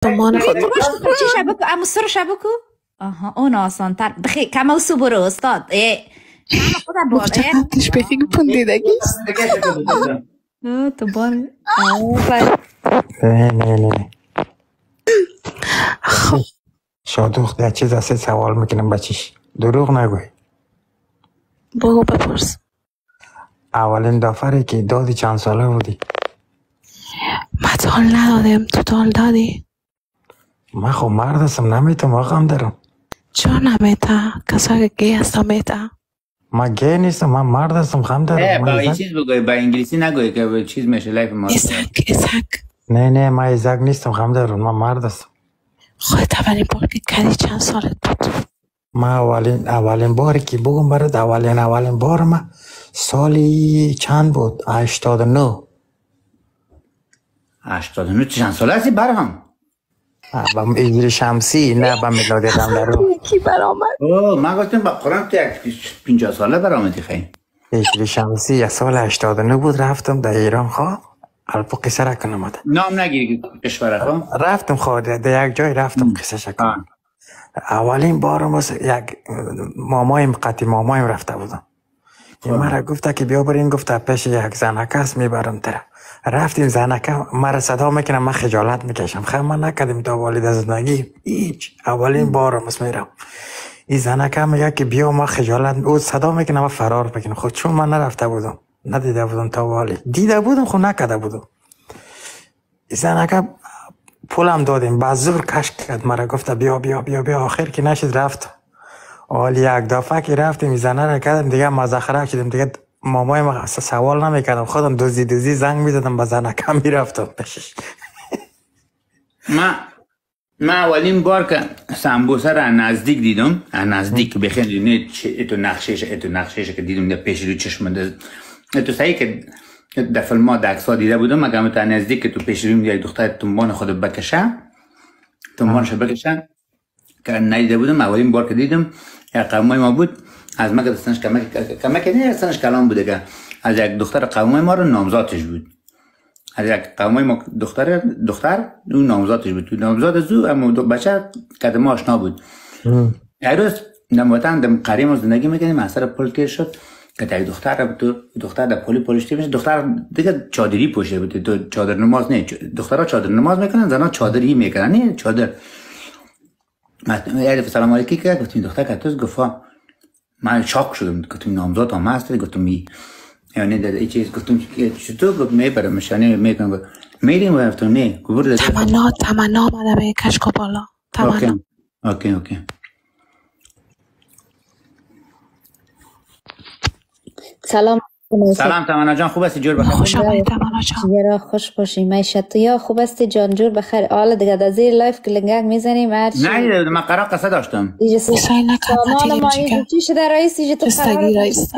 دنبال خود چی شبکو اما سر شبکو آها اون آسان تر بخی کم اوسو برو استاد خودم مفت خطش بخی پندیدگیست تو بار نه شادوخ در چیز از سوال میکنم بچیش دروغ نگوی بگو بپرس اولین دفعه که دادی چند ساله بودی؟ ما تال ندادیم تو تال دادی؟ من خب مرد هستم نمیتونم واقعا دارم چرا نمیتا؟ کسا که گی هستا میتا؟ من گی نیستم من مرد هستم خم دارم با این چیز بگوی با انگلیسی نگوی که به چیز میشه لایف ما ایسک نه من ایزک نیستم خم دارم من مرد هستم خودت اولین بار که کردی چند سالت بود؟ من اولین باری که بگم برات اولین بار من سالی چند بود 89 89 چند ساله هستی برام با هجری شمسی نه با میلادی قمری کی برآمد من گفتم با قرآن تو یک 50 ساله برآمدی خیلی هجری شمسی یک سال 89 بود رفتم در ایران خواه البته قصه را کنم نام نگیری کشور خواه رفتم خواه در یک جای رفتم قصه شکنم اولین بارم یک مامایم رفته بودم مرا گفته که بیا بریم گفته پیش یک زنکه است میبرم تره رفتیم زنکه مرا صدا میکنم من خجالت میکشم خیلی من نکردیم تا والد زندگی هیچ اولین بارم میرم این زنکه میگه که بیا ما خجالت او صدا میکنم فرار بکنم خود چون من نرفته بودم ندیده بودم تا والد دیده بودم خود نکرده بودم این زنکه پولم دادیم بعد زور کش کرد مرا گفته بیا آخر که نشد رفت ولی یک دفعه که رفتیم زنه را کردم دیگه مزخرف شدیم دیگه مامای ما سوال نمیکردم خودم دوزی زنگ میزدم به زنه کم میرفتم پیشش من اولین بار که سمبوسه را نزدیک دیدم نزدیک بخیر اتو نقشش که دیدم در پیش رو چشم اتو سعی که در فیلم ها در اکسا دیده بودم مگه تا نزدیک که تو پیش روی یک دختر تنبان خود بکشه تنبانش بکشه که ندیده بودم اولین بار که دیدم یک قومای ما بود از ما که دستنش کمک نه دستنش کلام بوده که از یک دختر قومای ما رو نامزادش بود از یک قومای ما دختر اون نامزادش بود نامزاد از او اما بچه قدم آشنا بود یک روز نموتن دم قریم زندگی میکنیم اثر پل کش شد که یک دختر در پلی پلشتی میشه دختر دیگه چادری پوشیده بود تو چادر نماز نه دخترها چادر نماز میکنن زنها چادری میکنن نه چادر یه سلام علیکی که گفتیم دختر کتوز گفت من شاک شدم گفتم نامزاد هم هست گفتم یعنی در این چیز گفتم چطور گفت میبرم مشانه میکنم میریم و گفتم نه تمنا آمده به کشک بالا تمنا اوکی سلام تمنا جان خوب هستی جور بخیر خوش آمدید تمنا جان جرا خوش باشی معیشت یا خوب هستی جان جور بخیر حالا دیگه در زیر لایف کلنگک میزنیم هرچی نه من قرار قصه داشتم سایل نکرد چی شده رئیس ایجا تو استگی رئیس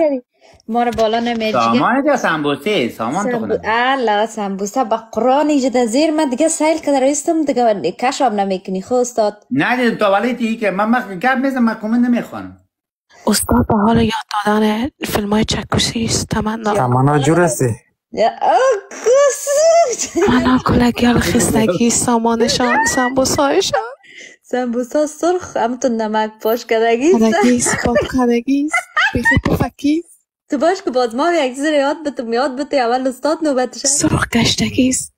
ما رو بالا نمیاد سامان یا سمبوسه سامان تو خونه الله سمبوسه با قرآن ایجا در زیر من دیگه سایل که رئیستم دیگه کشاب نمیکنی خود استاد نه تا ولی تی که من گپ میزنم من کامل نمیخوانم استاد به حال یاد دادن فیلم های چکوسی است تمنا جور هستی تمنا کلگیال خستگی سامانشان سمبوسایشان سمبوسا سرخ همتون نمک پاش کدگیست پاپ کدگیست بیخی پفکیست تو باش که باز ما یک چیز یاد بده اول استاد نوبتشه سرخ گشتگیست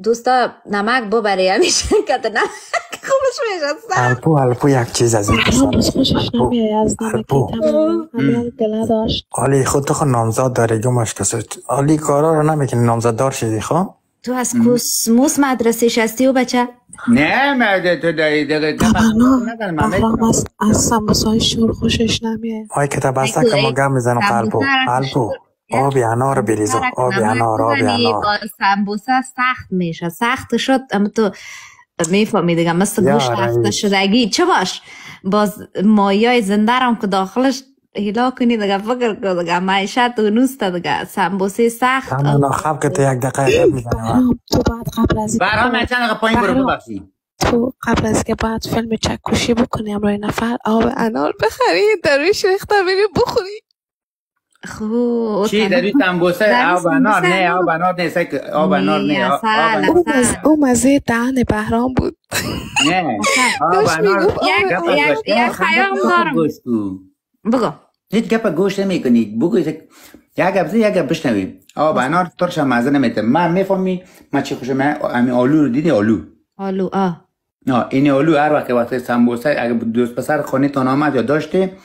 دوستا نمک ببری همیشه که نمک خوبش میشه الپو یک چیز از این خوشش نمیه از نمکی تمام دل داشت حالی خود تو نامزاد داره گمش کسا حالی کارا رو نمیکنی نامزاد دار شدی خواه تو از کوسموس مدرسه شستی و بچه نه مرده تو داری بخرام از سمبوسای شور خوشش نمیه های که تا بسته که ما گم میزنم قلبو آبی انار بریزو آبی انار سمبوسه سخت میشه سخت شد اما تو میفهمی دیگه مثل گوشت رفته شدگی چه باش باز مایای زنده رم که داخلش هیلا کنی دیگه فکر که دیگه معیشت و نوسته دیگه سمبوسه سخت همون خواب که تو یک دقیقه میزنم تو بعد قبل از برام چند دقیقه پایین برو ببخشی تو قبل از که بعد فیلم چکشی بکنی امروی نفر آب انار بخری در روی ریخته بری بخوری خو چی در این سمبوسه آب انار نه آب انار نیست که آب انار نه او مزه دهن بهرام بود. نه آب انار یک خیام دارم. بگو هیچ گپ گوش نمیکنی بگو یک گپ بشنوی آب انار ترش مزه نمیده من میفهمی من چی خوشم همین آلو رو دیدی آلو نه این آلو هر وقت واسه سمبوسه اگه دوست پسر خانه تان آمد یا داشته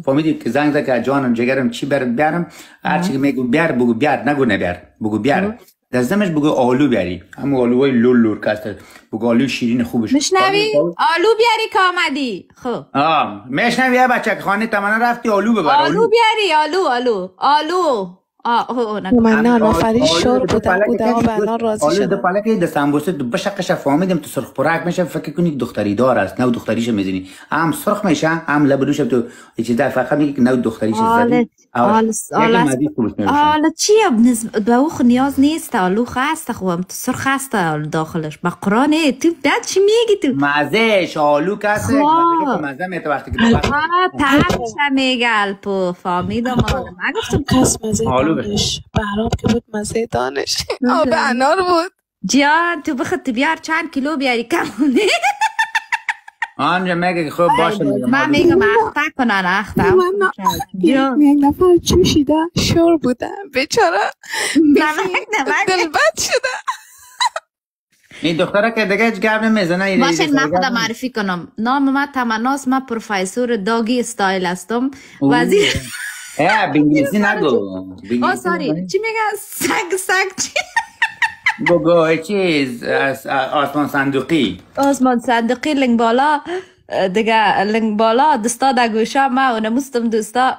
فهمیدی که زنگ زد که جانم جگرم چی بیارم هر چی میگم بیار بگو بیار نگو نبیار بگو بیار دستمش بگو آلو بیاری همون آلوهای لور که هست بگو آلو شیرین خوبش مشنوی آلو بیاری که آمدی خب مشنوی بچه خانه تمنا رفتی آلو ببر آلو بیاری آلو من نفری شور بودم و بنا راضی شدم. شدم. حالا که سمبوسه بشقش فهمیدم تو سرخ پرک میشه فکر کنی دختری دار است نه دختریش میزنی هم سرخ میشه هم لبروش تو چیز در فقط میگی که نه دختریش زدی. حالا چی به او نیاز نیست آلو خسته خوبم تو سرخ خسته داخلش با قرآنه تو بعد چی میگی تو مزهش آلو کسه مزه میته وقتی که ترش میگه الپو فهمیدم من گفتم کس مزه دانش بهرام که بود مزه دانش آب انار بود جان تو بخواد بیار چند کیلو بیاری کمونه آنجا میگه خب باشه من میگم اخته کنن اخته یک نفر چوشیده شور بوده بیچاره دلبد شده این دختره که دیگه هیچ گرم نمیزنه باشه من خودم معرفی کنم نام من تمناست من پروفیسور داگی استایل هستم وزیر به انگلیسی نگو ساری چی میگن سگ چی بگو چیز آسمان صندوقی لنگ بالا دیگه لنگ بالا دستا در گوشا ما و نموستم دوستا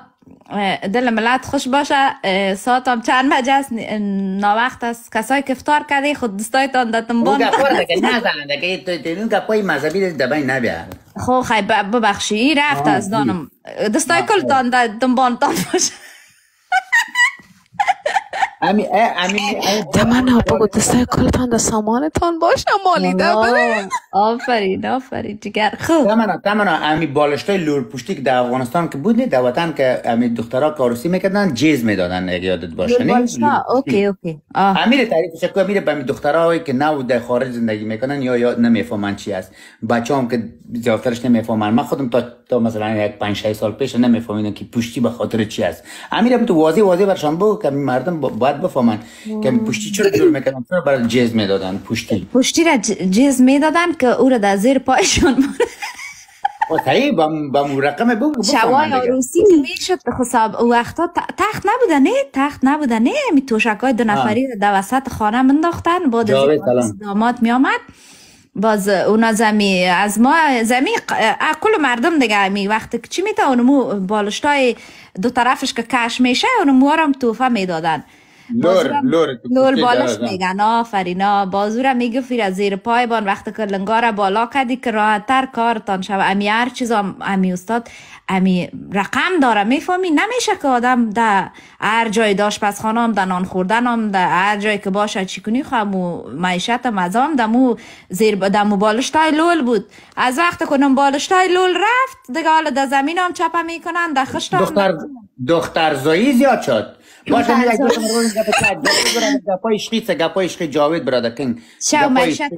دل ملت خوش باشه ساعتم چند بجه است ناوقت است کسایی که افطار کرده خود دستایتان در تنبان اون گپا دیگه نزنه دیگه اون گپای مذهبی دبای نبیار خب خیلی ببخشی رفت از دانم دستای کل تان در تنبان تان باشه تمنا بگو دستای کلتان در سامانتان باشه مالیده بره آفرین جگر خوب تمنا امی بالشتای لور پشتی که در افغانستان که بود در وطن که امی دخترها کاروسی میکردن جیز میدادن اگه یادت باشه لور بالشتا اوکی امیر تعریفش کو امیر به دخترایی که نو در خارج زندگی میکنن یا نمیفهمن چی است بچه‌ام که زیادترش نمیفهمن من خودم تا مثلا یک 5-6 سال پیش نمیفهمیدم که پشتی به خاطر چی است امیر تو واضح برشان بگو که مردم باید بفهمن که پشتی چرا جور میکنن چرا برای جیز میدادن پشتی را جیز میدادن که او را در زیر پایشان صحیح با رقم بگو شوای روسی که میشد حساب او وقتا تخت نبوده نه می توشکای دو نفری در وسط خانه منداختن بعد از داماد میامد باز اونا زمی از ما کل مردم دیگه می وقتی که چی میتا اونمو بالشتای دو طرفش که کش میشه اونمو هم توفه میدادن لور بالش میگن آفرینا بازورا میگه فیر از زیر پای بان وقتی که لنگاره بالا کردی که راحت تر کارتان شد امی هر چیز امی استاد امی رقم داره میفهمی نمیشه که آدم در هر جای داشت پس خانم در نان خوردن هم در هر جای که باشه چی کنی خواهمو معیشت مزام دمو زیر دمو بالشتای لول بود از وقت کنم بالشتای لول رفت دیگه حالا در زمین هم چپه میکنن در خشت دختر زایی زیاد شد باشه میگه گپای عشقی جاوید برادر شو معیشت یه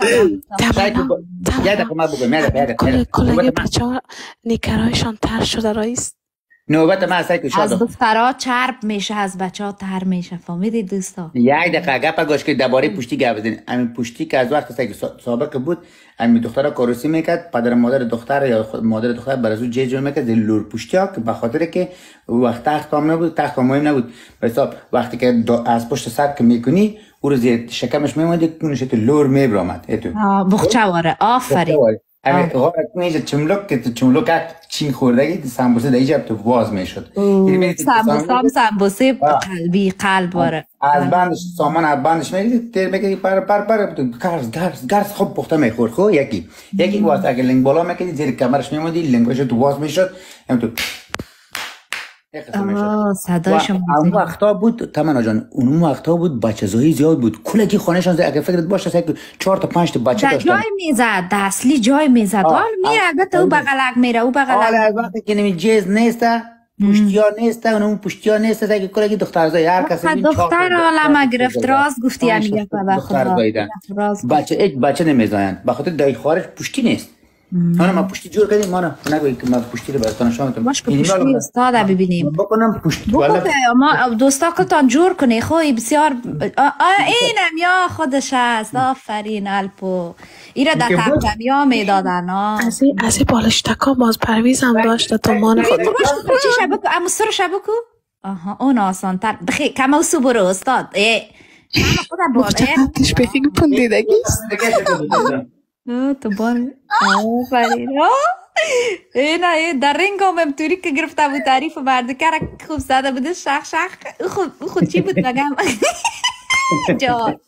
دقیقه ما بگم کلگه بچه ها نیکرایشان تر شده رئیس نوبت ما از دخترها چرب میشه از بچه ها تر میشه فهمیدی دوستا یک دقیقه گپ گوش که درباره پشتی گپ بزنیم همین پشتی که از وقت که سابق بود همین دخترها کاروسی میکرد پدر مادر دختر یا مادر دختر برای او جیجون میکرد لور پشتی ها که به خاطر که وقت تخت مهم نبود به حساب وقتی که از پشت سر که میکنی او رو زیر شکمش میموندی کنش تو لور میبرامد بخچواره آفرین همین غارت میشه چملک چین خوردگی سمبوسه در ایجاب تو واز میشد سمبوسه قلبی قلب باره از بندش سامان از بندش میگیدی تیر میگیدی پر گرز خوب پخته میخورد خب یکی واز اگه لنگ بالا میکردی زیر کمرش میموندی لنگش تو واز میشد هم تو اون وقتا بود تمنا جان اون وقتا بود بچه‌زایی زیاد بود کلگی خانه‌شان اگه فکرت باشه 4 تا 5 تا بچه داشتن جای میزد دستلی جای میزد حال میره اگه تو بغلک میره او بغلک حالا از وقتی که نمی جیز نیست پشتی ها نیست اون پشتی ها نیست که کلگی دخترزای هر کسی دختر عالم گرفت راست گفتی امیگه به خدا بچه نمیزاین به خاطر دای خارج پشتی نیست. ما پشتی جور کردیم ما نگویی که ما پشتی رو براتون نشون میدم. باش که پشتی استاد ببینیم. بکنم پشتی. ما دوستا کلتان جور کنی خوی بسیار اینم یا خودش است. آفرین الپو. ایره در تقویم میدادن. از این بالشتکا باز پرویز هم داشته تو مان خود. باش که چی شبکو؟ اما سر شبکو؟ آها اون آسان تر. بخی کم او سو برو استاد. خودم مفته قبلش بخیلی پندیدگیست. تو باره آفرین نه در رنگ هم امطوری که گرفته بود تعریف مردکه را خوب زده بوده شخ خود چی بود بگم جان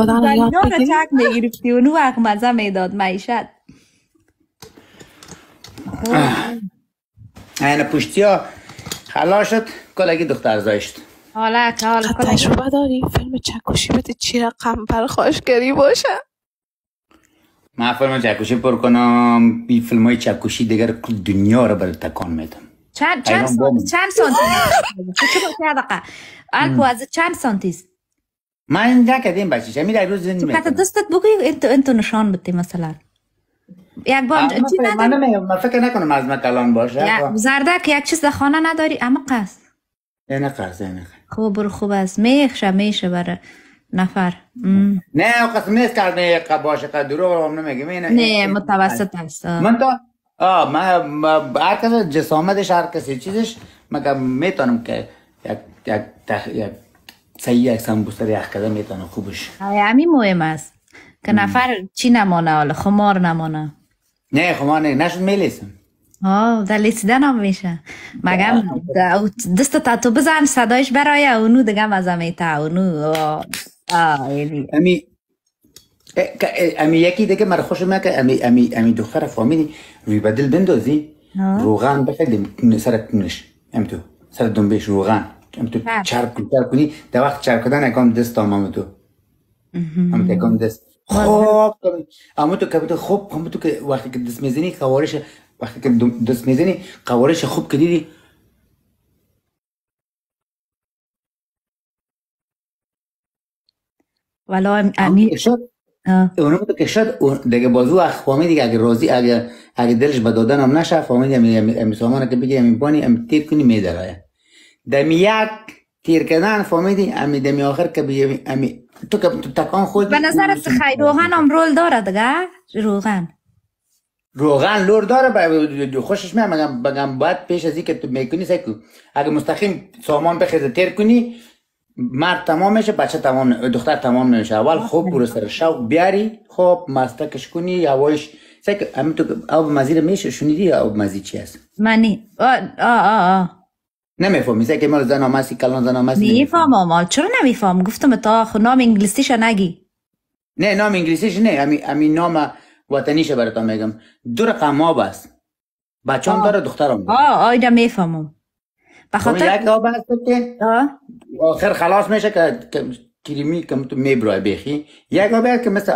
زنیان را چک میگرفتی و نو وقت مزه میداد معیشت این پشتی ها خلا شد کلگی دختر زایشت حالا تجربه داری فیلم چکشی بده چی رقم پر خواهشگری باشه. من فیلم چکشی پر کنم بی فیلم های چکشی دیگر دنیا رو برای تکان میدم. چند سانتی الپو از چند سانتیست؟ من نکردیم بچیش همین در روز زندگی میکنم. تو دستت بگوی انتو نشان بده مثلا یک بار من نمیگم من فکر نکنم از مکلان باشه. زردک یک چیز در خانه نداری اما قصد نه قصد خوب برو خوب است میشه برای نفر نه قسم نیست که باشه که دروغ هم نمیگم نه متوسط است. من تا من هر کس جسامتش هر کسی چیزش مگه میتونم که یک صحیح یک سمبوسه یخ کده میتونم خوبش. همین مهم است که نفر چی نمانه حالا خمار نمانه. نه خمار نشد میلیسم. در لیسیدن هم میشه مگم دست تا تو بزن صدایش برای اونو دیگه مزه میته اونو امی یکی دیگه مرا خوش اومد که امی دختر فامیلی روی بدل بندازی روغن بخیدیم سر کنش تو سر دنبش روغن تو چرب کنی در وقت چرب کردن اکام دست تامام تو اکام دست خوب اما تو که خوب هم تو که وقتی که دست میزنی خوارش وقتی که دست میزنی قوارش خوب که دیدی والا امیر شد اونم تو که شد دیگه بازو اخوامی دیگه اگه راضی اگه دلش به دادن هم نشه فهمیدی امی سامانه که بگی امی بانی امی تیر کنی میداره دمی یک تیر کردن فهمیدی امی دمی آخر که بگی امی تو که تکان خود به نظرت خیلی روغن هم رول داره دیگه روغن لور داره خوشش میاد بگم باید پیش از این که تو میکنی سکو اگه مستقیم سامان بخیزه تیر کنی مرد تمام میشه بچه تمام دختر تمام نمیشه اول خوب برو سر شوق بیاری خوب مستکش کنی هوایش سکو همین تو آب مزی میشه شنیدی آب مزی چی است منی نمیفهمی سکو مال زن آماسی کلان زن آماسی نمیفهمم چرا نمیفهم گفتم تا نام انگلیسیش نگی نه نام انگلیسیش نه همین نام وطنیشه براتون میگم دو رقم آب است بچه‌ام داره دخترم داره آیدا میفهمم بخاطر یک آب است که آخر خلاص میشه که کریمی که تو میبرای بخی یک آب است که مثل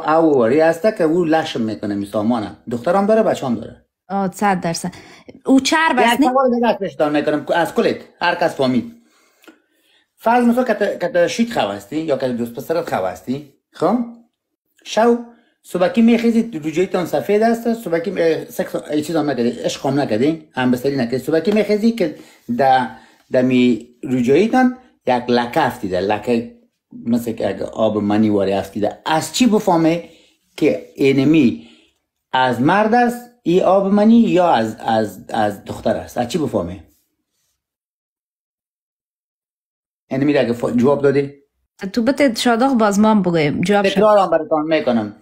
آواری است که او لشم میکنه میسامانه دخترم داره بچه‌ام داره 100% او چرب است نه یک سوال دیگه پشتان میکنم از کلت هر کس فهمید فرض مثلا که شیت خواستی یا که دوست پسرت خواستی خب شو صبحی میخیزی روجایتان سفید است صبحی سکس ای چیز هم نکردی عشق هم نکردی هم بستری نکردی صبحی میخیزی که دمی روجایتان یک لکه افتیده لکه مثل که آب منی واری افتیده از چی بفهمه که اینمی از مرد است ای آب منی یا از دختر است از چی بفهمه اینمی اگه جواب دادی تو بته شاداغ باز ما بگویم جواب شد تکرار هم براتون میکنم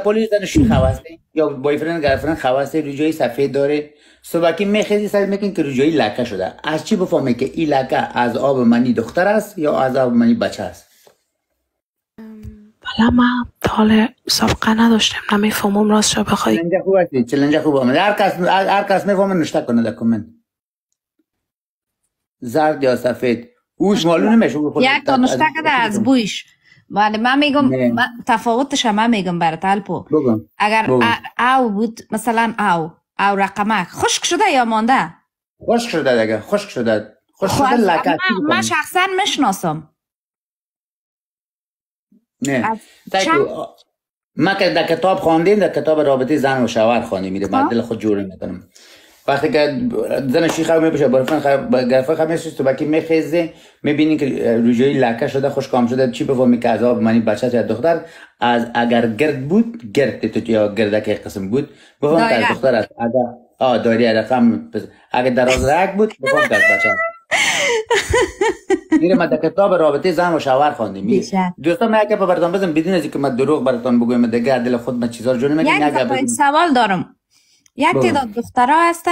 پولیس زنشون خواسته یا بایفرند گرفرند خواسته روجایی سفید داره صبحی میخیزی سر میکنی که روجایی لکه شده از چی بفهمه که این لکه از آب منی دختر است یا از آب منی بچه است بلا من حال سابقه نداشتم نمیفهمم راست شو بخوای چلنج خوب آمده هر کس میفهمه نشته کنه در کامنت زرد یا سفید اوش معلوم نمیشه یک تا نشته کده از بویش ولی من میگم تفاوتش هم میگم برات الپو اگر او بود مثلا او رقمک خشک شده یا مانده؟ خشک شده دیگه، خشک شده لکه. من شخصا میشناسم. نه ما که در کتاب خواندیم، در کتاب رابطه زن و شوهر خواندیم، میره من دل خود جوره میکنم. وقتی که زن شیخه میپوشه گرفه خمیشه تو بکی میخیزه، میبینی که روجوی لکه شده، خوشکام شده، چی بفهمی که از آب منی بچه یا دختر، از اگر گرد بود، گرد تو یا گردک یک قسم بود، بفهم که از دختر است. اگر دایره رقم، اگر دراز رک بود، بفهم که از بچه است. میره ما در کتاب رابطه زن و شوهر خواندیم. دوستان من که براتون بزنم بدون از اینکه من دروغ براتون بگویم، دیگه دل خود من چیزا رو جوری میگم. یک سوال دارم. یک تعداد دخترها هست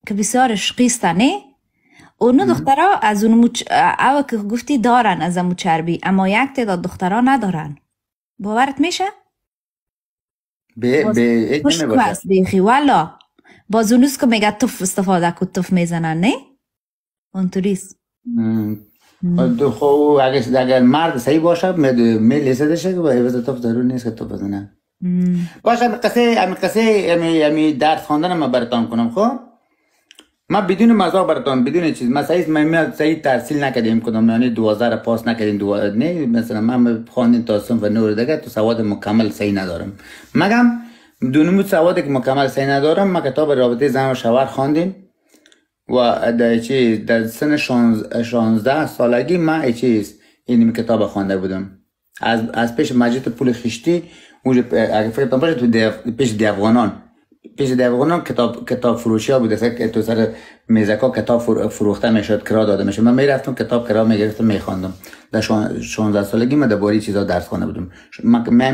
که بسیار عشقیست، نه؟ اونو دخترها از اون او که گفتی دارن از امو چربی، اما یک تعداد دخترها ندارن. باورت میشه؟ به بیخی والا باز اونوست که میگه توف استفاده که توف میزنن، نه؟ اونطوریست. خب اگر مرد صحیح باشه میل شه که با عوض توف ضرور نیست که توف بزنن. باشه امی درس خواندن ما براتون کنم. خب ما بدون مزاح براتون، بدون چیز، ما صحیح تحصیل نکردیم کدام، یعنی 12 پاس نکردیم، نه مثلا من خواندیم تا صنف 9 دیگه، تو سواد مکمل صحیح ندارم. مگم دونم سوادی که مکمل صحیح ندارم، ما کتاب رابطه زن و شوهر خواندیم و در سن 16 سالگی ما این کتاب خوانده بودم. از پیش مجید پول خشتی، اونجا اگه فکر کنم باشه تو پیش دیوانان کتاب فروشی ها بوده که تو سر میزکا کتاب فروخته میشد، کرا داده میشد. من میرفتم کتاب کرا میگرفتم میخواندم. در 16 سالگی من درباره چیزا درس خوانده بودم. من